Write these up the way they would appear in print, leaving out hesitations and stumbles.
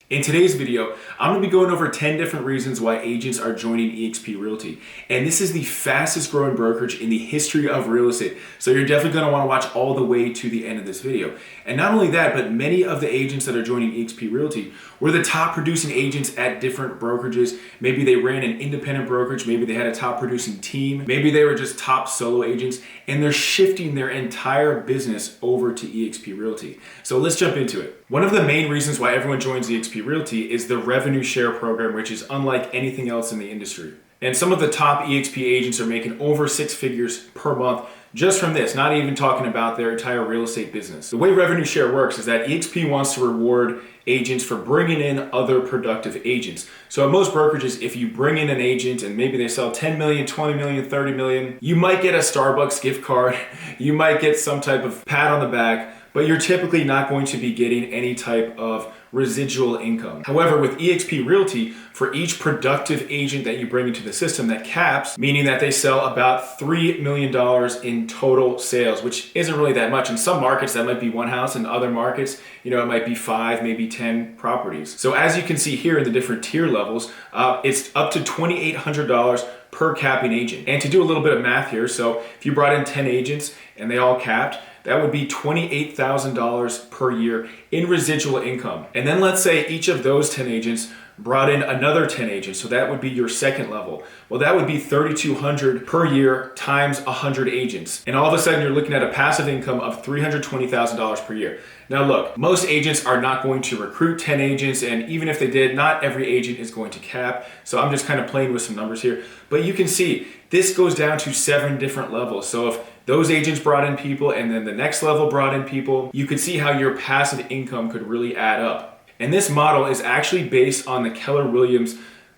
In today's video, I'm going to be going over 10 different reasons why agents are joining eXp Realty. And this is the fastest growing brokerage in the history of real estate. So you're definitely going to want to watch all the way to the end of this video. And not only that, but many of the agents that are joining eXp Realty were the top producing agents at different brokerages. Maybe they ran an independent brokerage, maybe they had a top producing team, maybe they were just top solo agents, and they're shifting their entire business over to eXp Realty. So let's jump into it. One of the main reasons why everyone joins eXp Realty is the revenue share program, which is unlike anything else in the industry. And some of the top eXp agents are making over 6 figures per month just from this, not even talking about their entire real estate business. The way revenue share works is that eXp wants to reward agents for bringing in other productive agents. So at most brokerages, if you bring in an agent and maybe they sell 10 million, 20 million, 30 million, you might get a Starbucks gift card, you might get some type of pat on the back, but you're typically not going to be getting any type of residual income. However, with eXp Realty, for each productive agent that you bring into the system, that caps, meaning that they sell about $3 million in total sales, which isn't really that much. In some markets, that might be one house. In other markets, it might be 5, maybe 10 properties. So as you can see here in the different tier levels, it's up to $2,800 per capping agent. And to do a little bit of math here, so if you brought in 10 agents and they all capped, that would be $28,000 per year in residual income. And then let's say each of those 10 agents brought in another 10 agents, so that would be your second level. Well, that would be $3,200 per year times 100 agents. And all of a sudden you're looking at a passive income of $320,000 per year. Now look, most agents are not going to recruit 10 agents, and even if they did, not every agent is going to cap. So I'm just kind of playing with some numbers here. But you can see this goes down to 7 different levels. So if those agents brought in people and then the next level brought in people, you could see how your passive income could really add up. And this model is actually based on the Keller Williams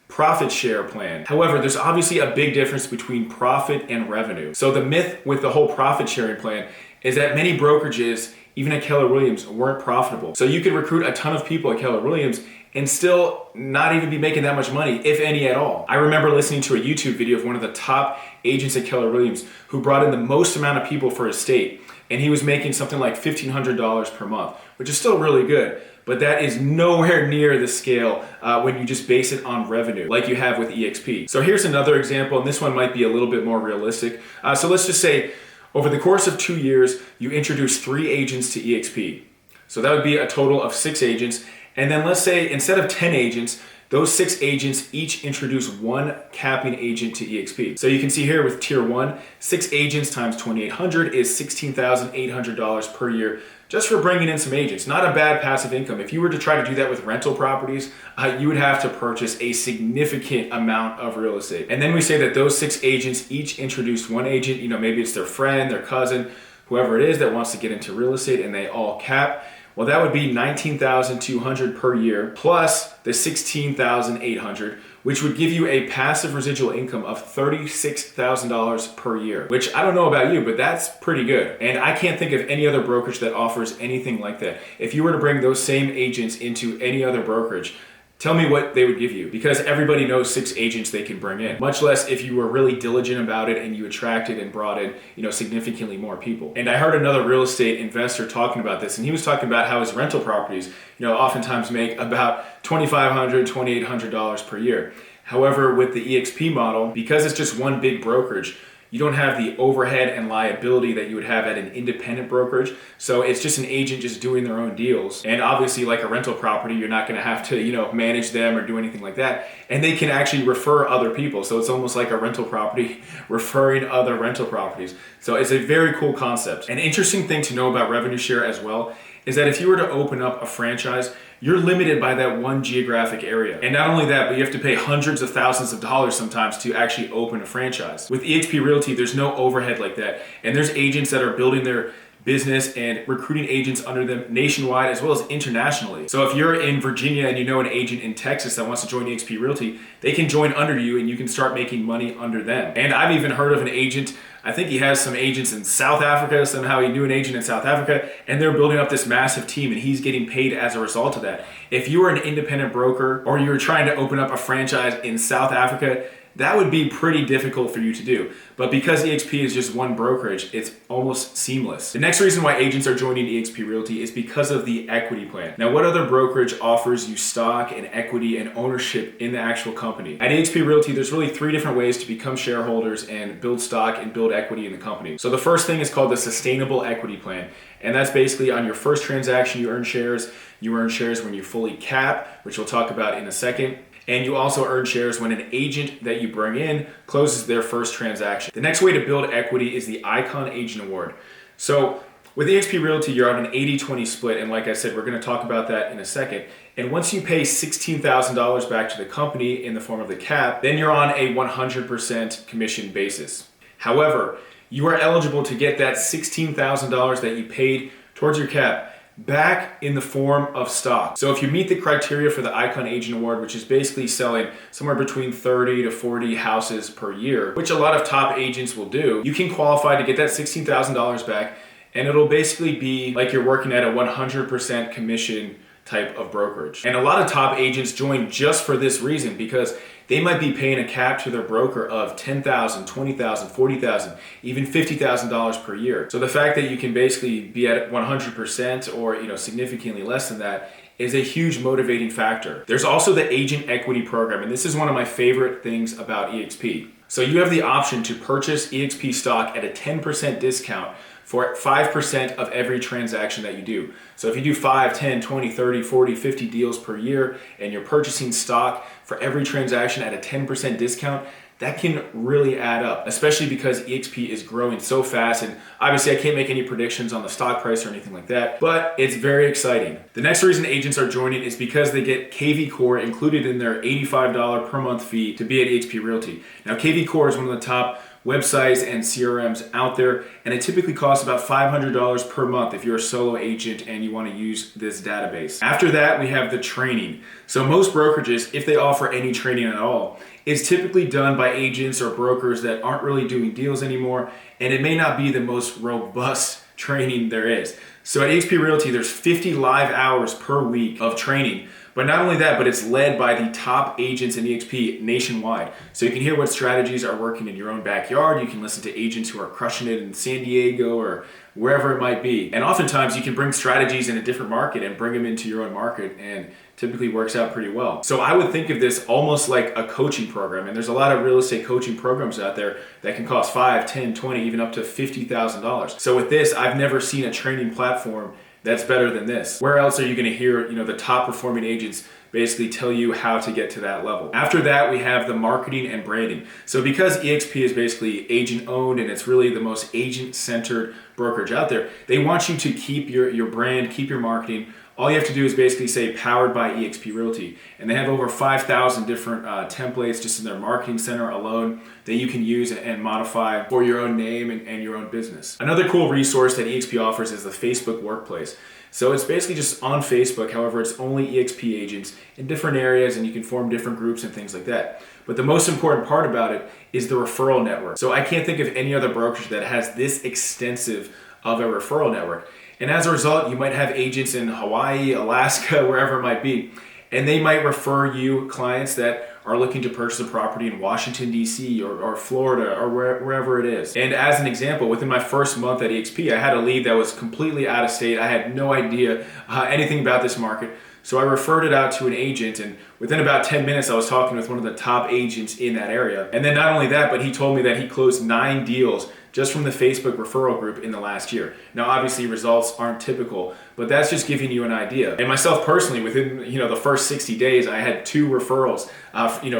profit share plan. However, there's obviously a big difference between profit and revenue. So the myth with the whole profit sharing plan is that many brokerages, even at Keller Williams, weren't profitable. So you could recruit a ton of people at Keller Williams and still not even be making that much money, if any at all. I remember listening to a YouTube video of one of the top agents at Keller Williams who brought in the most amount of people for his state, and he was making something like $1,500 per month, which is still really good. But that is nowhere near the scale when you just base it on revenue like you have with eXp. So here's another example, and this one might be a little bit more realistic. So let's just say over the course of 2 years, you introduce 3 agents to eXp. So that would be a total of 6 agents. And then let's say instead of 10 agents, those 6 agents each introduce 1 capping agent to eXp. So you can see here with tier 1, 6 agents times 2,800 is $16,800 per year just for bringing in some agents. Not a bad passive income. If you were to try to do that with rental properties, you would have to purchase a significant amount of real estate. And then we say that those 6 agents each introduce 1 agent, maybe it's their friend, their cousin, whoever it is that wants to get into real estate, and they all cap. Well, that would be $19,200 per year plus the $16,800, which would give you a passive residual income of $36,000 per year, which I don't know about you, but that's pretty good. And I can't think of any other brokerage that offers anything like that. If you were to bring those same agents into any other brokerage, tell me what they would give you, because everybody knows 6 agents they can bring in, much less if you were really diligent about it and you attracted and brought in, significantly more people. And I heard another real estate investor talking about this, and he was talking about how his rental properties, oftentimes make about $2,500, $2,800 per year. However, with the eXp model, because it's just one big brokerage, you don't have the overhead and liability that you would have at an independent brokerage. So it's just an agent just doing their own deals. And obviously, like a rental property, you're not going to have to, manage them or do anything like that. And they can actually refer other people. So it's almost like a rental property referring other rental properties. So it's a very cool concept. An interesting thing to know about revenue share as well is that if you were to open up a franchise, you're limited by that one geographic area. And not only that, but you have to pay hundreds of thousands of dollars sometimes to actually open a franchise. With eXp Realty, there's no overhead like that. And there's agents that are building their business and recruiting agents under them nationwide as well as internationally. So if you're in Virginia and you know an agent in Texas that wants to join eXp Realty, they can join under you and you can start making money under them. And I've even heard of an agent, I think he has some agents in South Africa, somehow he knew an agent in South Africa, and they're building up this massive team and he's getting paid as a result of that. If you were an independent broker or you were trying to open up a franchise in South Africa, that would be pretty difficult for you to do. But because eXp is just one brokerage, it's almost seamless. The next reason why agents are joining eXp Realty is because of the equity plan. Now, what other brokerage offers you stock and equity and ownership in the actual company? At eXp Realty, there's really 3 different ways to become shareholders and build stock and build equity in the company. So the first thing is called the Sustainable Equity Plan. And that's basically on your first transaction, you earn shares. You earn shares when you fully cap, which we'll talk about in a second. And you also earn shares when an agent that you bring in closes their first transaction. The next way to build equity is the Icon Agent Award. So with eXp Realty, you're on an 80-20 split. And like I said, we're going to talk about that in a second. And once you pay $16,000 back to the company in the form of the cap, then you're on a 100% commission basis. However, you are eligible to get that $16,000 that you paid towards your cap back in the form of stock. So if you meet the criteria for the Icon Agent Award, which is basically selling somewhere between 30 to 40 houses per year, which a lot of top agents will do, you can qualify to get that $16,000 back, and it'll basically be like you're working at a 100% commission type of brokerage. And a lot of top agents join just for this reason, because they might be paying a cap to their broker of $10,000, $20,000, $40,000, even $50,000 per year. So the fact that you can basically be at 100% or significantly less than that is a huge motivating factor. There's also the Agent Equity Program, and this is one of my favorite things about eXp. So you have the option to purchase eXp stock at a 10% discount for 5% of every transaction that you do. So if you do 5, 10, 20, 30, 40, 50 deals per year, and you're purchasing stock for every transaction at a 10% discount, that can really add up, especially because eXp is growing so fast. And obviously I can't make any predictions on the stock price or anything like that, but it's very exciting. The next reason agents are joining is because they get KV Core included in their $85 per month fee to be at eXp Realty. Now, KV Core is one of the top websites and CRMs out there, and it typically costs about $500 per month if you're a solo agent and you want to use this database. After that, we have the training. So most brokerages, if they offer any training at all, is typically done by agents or brokers that aren't really doing deals anymore, and it may not be the most robust training there is. So at eXp Realty, there's 50 live hours per week of training. But not only that, but it's led by the top agents in eXp nationwide. So you can hear what strategies are working in your own backyard. You can listen to agents who are crushing it in San Diego or wherever it might be. And oftentimes you can bring strategies in a different market and bring them into your own market, and typically works out pretty well. So I would think of this almost like a coaching program. And there's a lot of real estate coaching programs out there that can cost $5, $10, $20, even up to $50,000. So with this, I've never seen a training platform that's better than this. Where else are you going to hear, the top performing agents basically tell you how to get to that level? After that, we have the marketing and branding. So because eXp is basically agent owned and it's really the most agent centered brokerage out there, they want you to keep your brand, keep your marketing. All you have to do is basically say powered by eXp Realty. And they have over 5,000 different templates just in their marketing center alone that you can use and modify for your own name and your own business. Another cool resource that eXp offers is the Facebook Workplace. So it's basically just on Facebook, however, it's only eXp agents in different areas, and you can form different groups and things like that. But the most important part about it is the referral network. So I can't think of any other brokerage that has this extensive of a referral network. And as a result, you might have agents in Hawaii, Alaska, wherever it might be, and they might refer you clients that are looking to purchase a property in Washington, D.C. or Florida or wherever it is. And as an example, within my first month at eXp, I had a lead that was completely out of state. I had no idea anything about this market. So I referred it out to an agent, and within about 10 minutes, I was talking with one of the top agents in that area. And then not only that, but he told me that he closed 9 deals just from the Facebook referral group in the last year. Now, obviously, results aren't typical, but that's just giving you an idea. And myself personally, within the first 60 days, I had 2 referrals,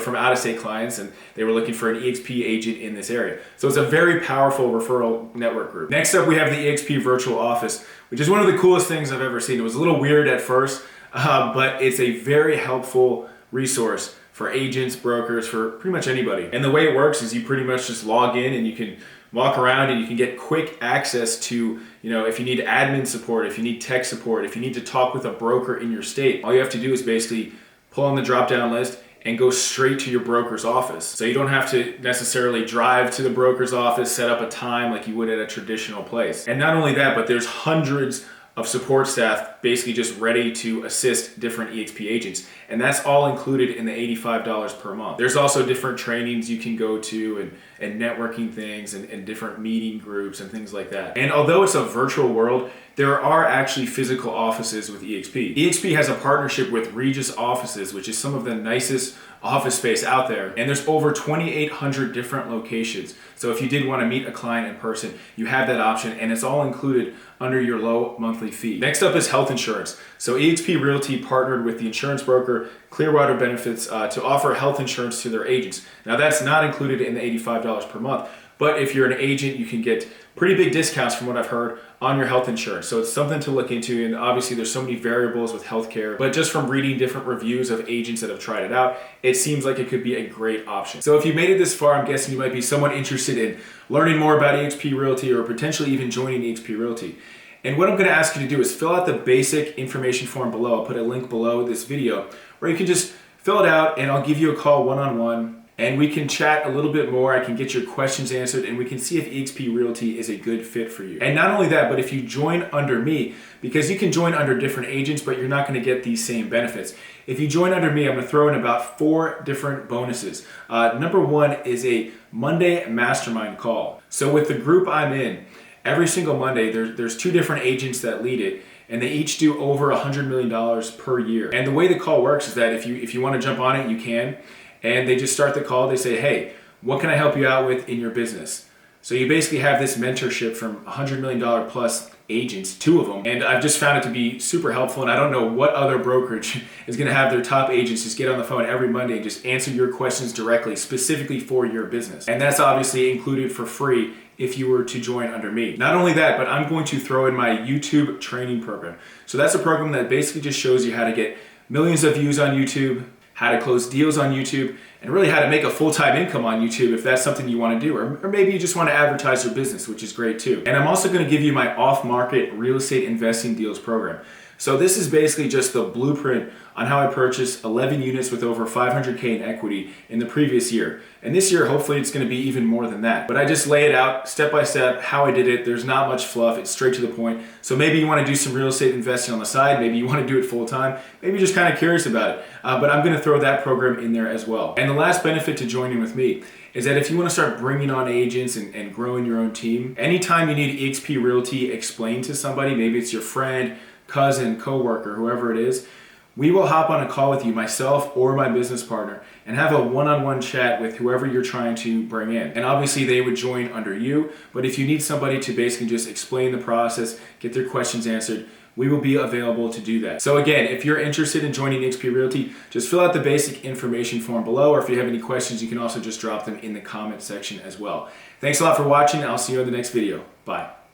from out-of-state clients, and they were looking for an eXp agent in this area. So it's a very powerful referral network group. Next up, we have the eXp Virtual Office, which is one of the coolest things I've ever seen. It was a little weird at first, but it's a very helpful resource for agents, brokers, for pretty much anybody. And the way it works is you pretty much just log in and you can walk around and you can get quick access to, if you need admin support, if you need tech support, if you need to talk with a broker in your state, all you have to do is basically pull on the drop-down list and go straight to your broker's office. So you don't have to necessarily drive to the broker's office, set up a time like you would at a traditional place. And not only that, but there's hundreds of support staff basically just ready to assist different EXP agents. And that's all included in the $85 per month. There's also different trainings you can go to and networking things and different meeting groups and things like that. And although it's a virtual world, there are actually physical offices with EXP. EXP has a partnership with Regus Offices, which is some of the nicest office space out there. And there's over 2,800 different locations. So if you did want to meet a client in person, you have that option, and it's all included under your low monthly fee. Next up is health insurance. So eXp Realty partnered with the insurance broker Clearwater Benefits to offer health insurance to their agents. Now that's not included in the $85 per month, but if you're an agent, you can get pretty big discounts from what I've heard on your health insurance. So it's something to look into, and obviously there's so many variables with healthcare, but just from reading different reviews of agents that have tried it out, it seems like it could be a great option. So if you made it this far, I'm guessing you might be somewhat interested in learning more about eXp Realty or potentially even joining eXp Realty. And what I'm going to ask you to do is fill out the basic information form below. I'll put a link below this video where you can just fill it out, and I'll give you a call one-on-one. And we can chat a little bit more. I can get your questions answered, and we can see if eXp Realty is a good fit for you. And not only that, but if you join under me, because you can join under different agents, but you're not going to get these same benefits. If you join under me, I'm going to throw in about 4 different bonuses. Number 1 is a Monday mastermind call. So with the group I'm in, every single Monday, there's 2 different agents that lead it, and they each do over $100 million per year. And the way the call works is that if you want to jump on it, you can. And they just start the call. They say, hey, what can I help you out with in your business? So you basically have this mentorship from $100 million plus agents, 2 of them. And I've just found it to be super helpful. And I don't know what other brokerage is going to have their top agents just get on the phone every Monday and just answer your questions directly, specifically for your business. And that's obviously included for free if you were to join under me. Not only that, but I'm going to throw in my YouTube training program. So that's a program that basically just shows you how to get millions of views on YouTube, how to close deals on YouTube, and really how to make a full-time income on YouTube if that's something you want to do, or maybe you just want to advertise your business, which is great too. And I'm also going to give you my off-market real estate investing deals program. So this is basically just the blueprint on how I purchased 11 units with over $500K in equity in the previous year. And this year, hopefully it's going to be even more than that. But I just lay it out step by step, how I did it. There's not much fluff. It's straight to the point. So maybe you want to do some real estate investing on the side. Maybe you want to do it full time. Maybe you're just kind of curious about it. But I'm going to throw that program in there as well. And the last benefit to joining with me is that if you want to start bringing on agents and growing your own team, anytime you need eXp Realty explained to somebody, maybe it's your friend, cousin, coworker, whoever it is, we will hop on a call with you, myself or my business partner, and have a one-on-one chat with whoever you're trying to bring in. And obviously they would join under you, but if you need somebody to basically just explain the process, get their questions answered, we will be available to do that. So again, if you're interested in joining eXp Realty, just fill out the basic information form below, or if you have any questions, you can also just drop them in the comment section as well. Thanks a lot for watching, and I'll see you in the next video. Bye.